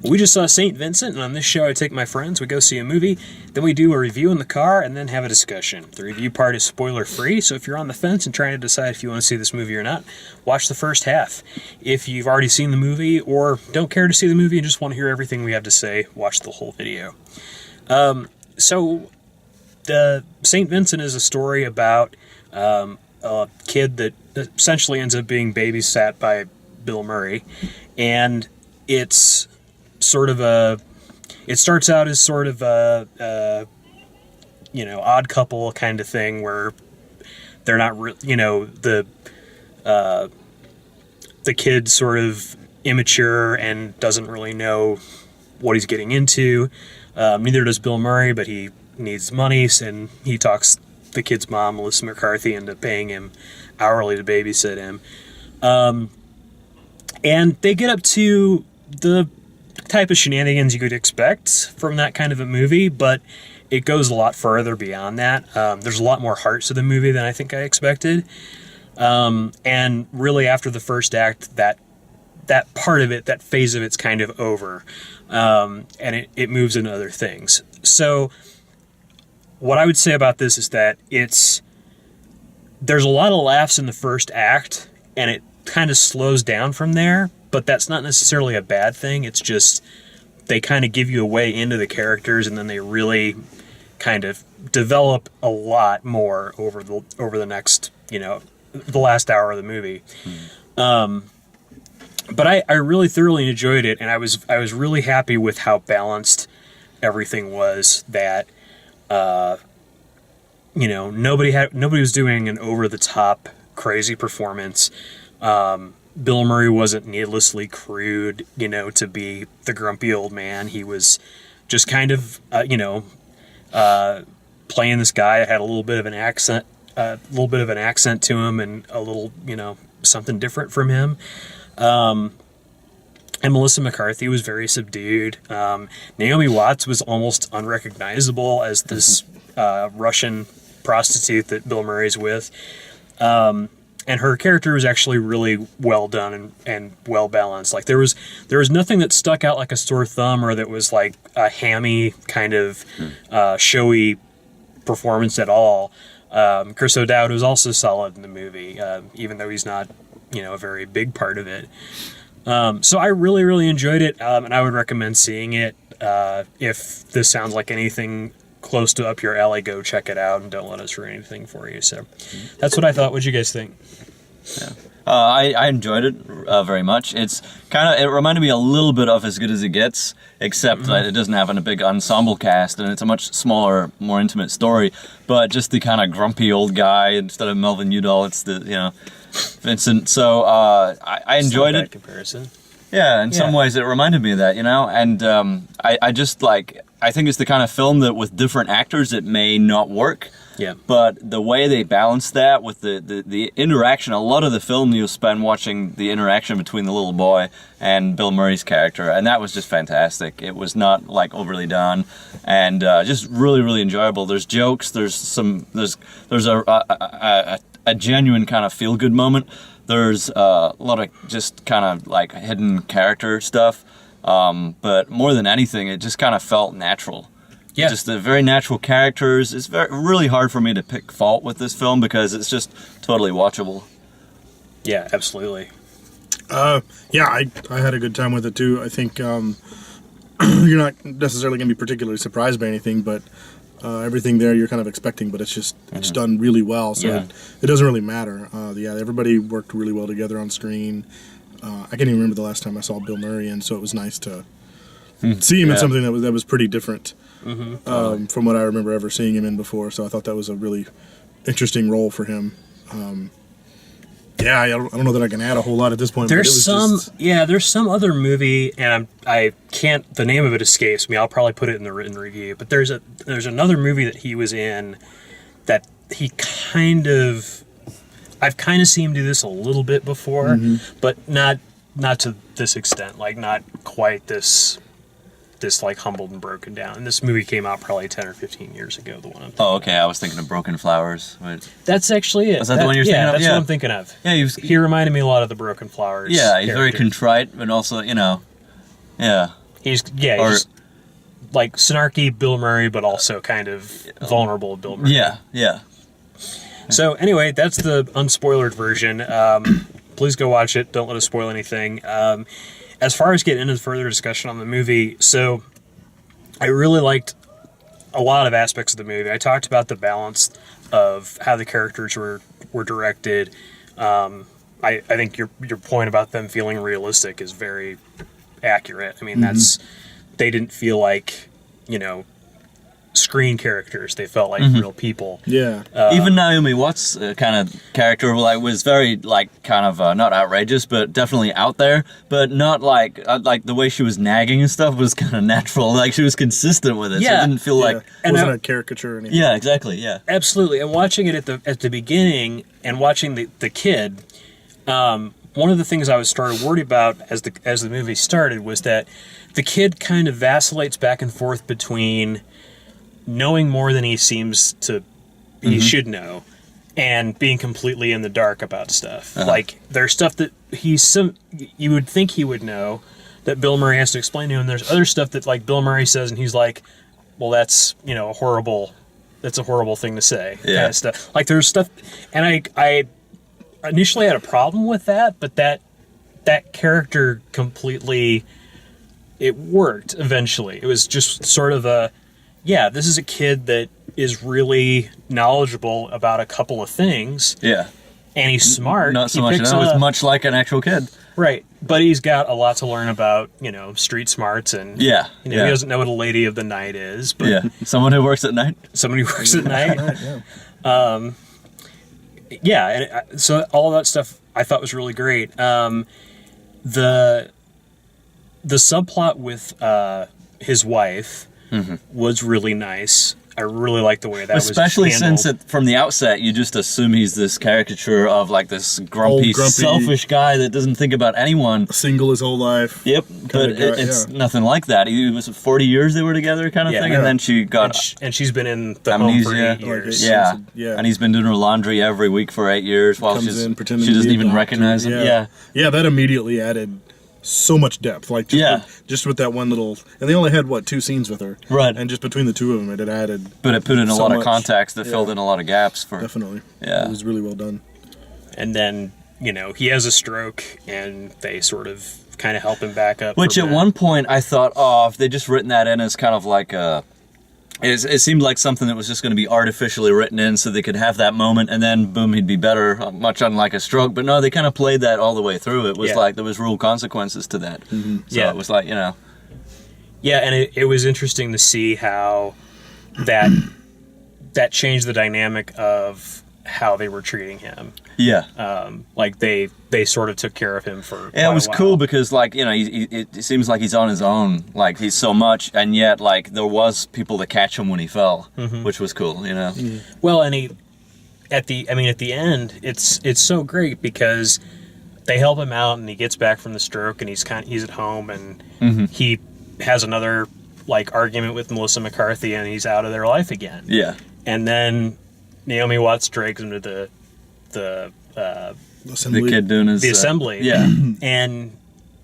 We just saw St. Vincent, and on this show I take my friends, we go see a movie, then we do a review in the car, and then have a discussion. The review part is spoiler-free, so if you're on the fence and trying to decide if you want to see this movie or not, watch the first half. If you've already seen the movie, or don't care to see the movie and just want to hear everything we have to say, watch the whole video. St. Vincent is a story about a kid that essentially ends up being babysat by Bill Murray, and it's sort of it starts out as sort of a odd couple kind of thing where they're not the kid's sort of immature and doesn't really know what he's getting into. Neither does Bill Murray, but he needs money, and he talks the kid's mom, Melissa McCarthy, into paying him hourly to babysit him. And they get up to the type of shenanigans you could expect from that kind of a movie, but it goes a lot further beyond that. There's a lot more heart to the movie than I think I expected. And really after the first act, that part of it, that phase of it's kind of over. And it moves into other things. So what I would say about this is that there's a lot of laughs in the first act, and it kind of slows down from there, but that's not necessarily a bad thing. It's just they kind of give you a way into the characters, and then they really kind of develop a lot more over the next, the last hour of the movie. But I really thoroughly enjoyed it, and I was really happy with how balanced everything was. That nobody was doing an over the top crazy performance. Bill Murray wasn't needlessly crude, to be the grumpy old man. He was just kind of playing this guy that had a little bit of an accent to him, and a little something different from him. And Melissa McCarthy was very subdued. Naomi Watts was almost unrecognizable as this Russian prostitute that Bill Murray's with. And her character was actually really well done and well balanced. Like there was nothing that stuck out like a sore thumb, or that was like a hammy kind of showy performance at all. Chris O'Dowd was also solid in the movie, even though he's not a very big part of it. So I really, really enjoyed it, and I would recommend seeing it. If this sounds like anything close to up your alley, go check it out, and don't let us ruin anything for you. So that's what I thought. What'd you guys think? Yeah. I enjoyed it very much. It reminded me a little bit of As Good As It Gets, except that it doesn't have a big ensemble cast, and it's a much smaller, more intimate story. But just the kind of grumpy old guy instead of Melvin Udall, it's the Vincent. So I enjoyed it. Comparison. Yeah, in some ways it reminded me of that, and I just I think it's the kind of film that with different actors it may not work. Yeah. But the way they balance that with the interaction, a lot of the film you'll spend watching the interaction between the little boy and Bill Murray's character, and that was just fantastic. It was not overly done, and just really, really enjoyable. There's jokes. There's a genuine kind of feel good moment. There's a lot of just kind of hidden character stuff, but more than anything, it just kind of felt natural. Yeah. Just the very natural characters. It's really hard for me to pick fault with this film because it's just totally watchable. Yeah, absolutely. I had a good time with it too. I think you're not necessarily going to be particularly surprised by anything, but everything there you're kind of expecting, but it's done really well, so it doesn't really matter. Everybody worked really well together on screen. I can't even remember the last time I saw Bill Murray, and so it was nice to see him in something that was pretty different from what I remember ever seeing him in before. So I thought that was a really interesting role for him. I don't know that I can add a whole lot at this point. There's some other movie, and I can't. The name of it escapes me. I'll probably put it in the written review. But there's another movie that he was in that he I've kind of seen him do this a little bit before, but not to this extent. Not quite this humbled and broken down. And this movie came out probably 10 or 15 years ago, the one I'm thinking okay. I was thinking of Broken Flowers. That's actually it. Was that the one you're thinking of? That's what I'm thinking of. Yeah, he reminded me a lot of the Broken Flowers. Yeah, he's very contrite, but also, yeah. He's Or- just like snarky Bill Murray, but also kind of vulnerable Bill Murray. Yeah. So anyway, that's the unspoilered version. Please go watch it. Don't let us spoil anything. As far as getting into further discussion on the movie, so I really liked a lot of aspects of the movie. I talked about the balance of how the characters were directed. I think your point about them feeling realistic is very accurate. I mean, they didn't feel like, screen characters. They felt like real people. Yeah. Even Naomi Watts' kind of character was very kind of not outrageous, but definitely out there. But not like the way she was nagging and stuff was kind of natural. Like she was consistent with it, so it didn't feel like it wasn't a caricature or anything. Yeah, exactly. Yeah, absolutely. And watching it at the beginning and watching the kid, one of the things I was started worried about as the movie started was that the kid kind of vacillates back and forth between knowing more than he seems to he should know and being completely in the dark about stuff. Like there's stuff that you would think he would know that Bill Murray has to explain to him. There's other stuff that like Bill Murray says and he's like, well, that's a horrible thing to say. Yeah. Kind of stuff. Like there's stuff, and I initially had a problem with that, but that character completely, it worked eventually. It was just sort of this is a kid that is really knowledgeable about a couple of things. Yeah. And he's smart. Not so much. It was much like an actual kid. Right. But he's got a lot to learn about, street smarts and Yeah. he doesn't know what a lady of the night is, but Someone who works at night. somebody who works at night. Yeah. So all that stuff I thought was really great. The subplot with his wife was really nice. I really liked the way that Especially was handled. since from the outset you just assume he's this caricature of like this grumpy, selfish guy that doesn't think about anyone. Single his whole life. Yep, but it's nothing like that. He was 40 years they were together, kind of thing, and then she got and she's been in the amnesia. home for 8 years. Yeah. Yeah. And he's been doing her laundry every week for 8 years while Comes in, pretending she to doesn't be a even doctor. recognize him. Yeah. Yeah, that immediately added so much depth. Like just with that one little, and they only had 2 scenes with her, Right. And just between the two of them, it added. But it put in a so lot of much. context that filled in a lot of gaps for. Definitely. Yeah. It was really well done. And then, he has a stroke and they sort of kind of help him back up. Which from at that. one point I thought, if they just written that in as kind of like a. It seemed like something that was just going to be artificially written in so they could have that moment and then boom, he'd be better, much unlike a stroke. But no, they kind of played that all the way through. It was like there was real consequences to that. So it was like, Yeah, and it was interesting to see how that changed the dynamic of how they were treating him. Yeah. Like they sort of took care of him for Yeah, quite it was a while. cool because, it seems like he's on his own. Like, he's so much, and yet, there was people to catch him when he fell, which was cool, Well, and at the end, it's so great because they help him out and he gets back from the stroke and he's at home and he has another argument with Melissa McCarthy and he's out of their life again. Yeah. And then Naomi Watts drags him to the Assembly. The kid doing his... assembly. Yeah. And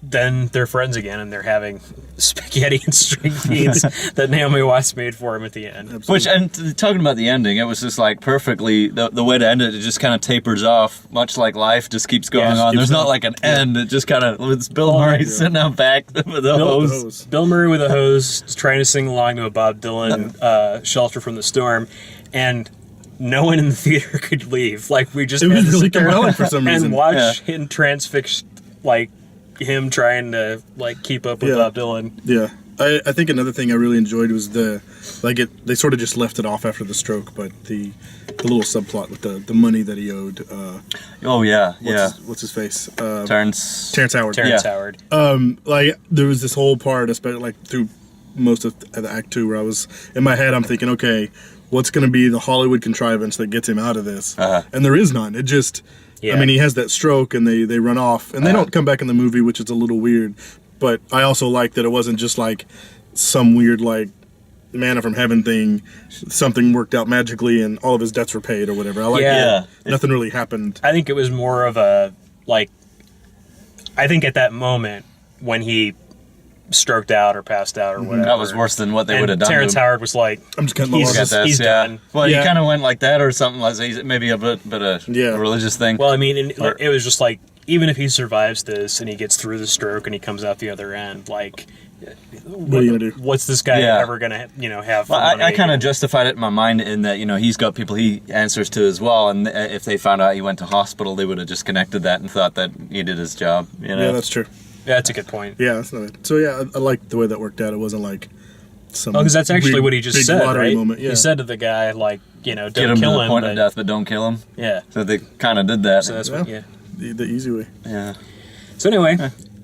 then they're friends again and they're having spaghetti and string beans that Naomi Watts made for him at the end. Absolutely. Which, and talking about the ending, it was just perfectly, the way to end it, it just kind of tapers off, much like life just keeps going on. keeps There's not going. an end, it just kind of, it's Bill Murray sitting out back with a hose. Bill Murray with a hose trying to sing along to a Bob Dylan Shelter from the Storm, and no one in the theater could leave. We just It had was to really sit there compelling for some reason. and watch him transfixed, him trying to keep up with Bob Dylan. Yeah. I think another thing I really enjoyed was they sort of just left it off after the stroke, but the little subplot with the money that he owed. Oh, yeah, What's his face? Terrence Howard. Terrence Howard. There was this whole part, especially through most of the Act 2, where I was in my head, I'm thinking, okay, what's going to be the Hollywood contrivance that gets him out of this? And there is none. It just, Yeah. he has that stroke and they run off, and they don't come back in the movie, which is a little weird. But I also like that it wasn't just some weird manna from heaven thing. Something worked out magically and all of his debts were paid or whatever. I like that. Nothing really happened. I think it was more of a I think at that moment when he stroked out or passed out or whatever. That was worse than what they would have done. Terrence to him. Howard was like, I'm just cutting my he's, losses. he's done. Well, Yeah. he kind of went like that or something. Like he's maybe a bit a religious thing. Well, I mean, it was just like, even if he survives this and he gets through the stroke and he comes out the other end, like, What are you gonna do? what's this guy Yeah. ever gonna, have? Well, fun I kind of again? justified it in my mind in that he's got people he answers to as well, and if they found out he went to hospital, they would have just connected that and thought that he did his job. Yeah, that's true. Yeah, that's a good point. Yeah, that's not it. So yeah, I like the way that worked out. It wasn't like some. Oh, because that's actually big- what he just big said, lottery right? Moment. Yeah. He said to the guy, like, don't Get him to kill the him. point of but- death, but don't kill him. Yeah. So they kind of did that. So that's what. Yeah. Yeah. The easy way. Yeah. So anyway,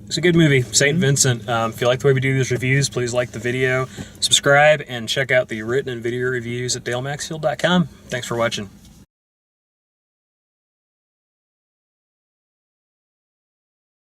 it's a good movie, St. Vincent. If you like the way we do these reviews, please like the video, subscribe, and check out the written and video reviews at dalemaxfield.com. Thanks for watching.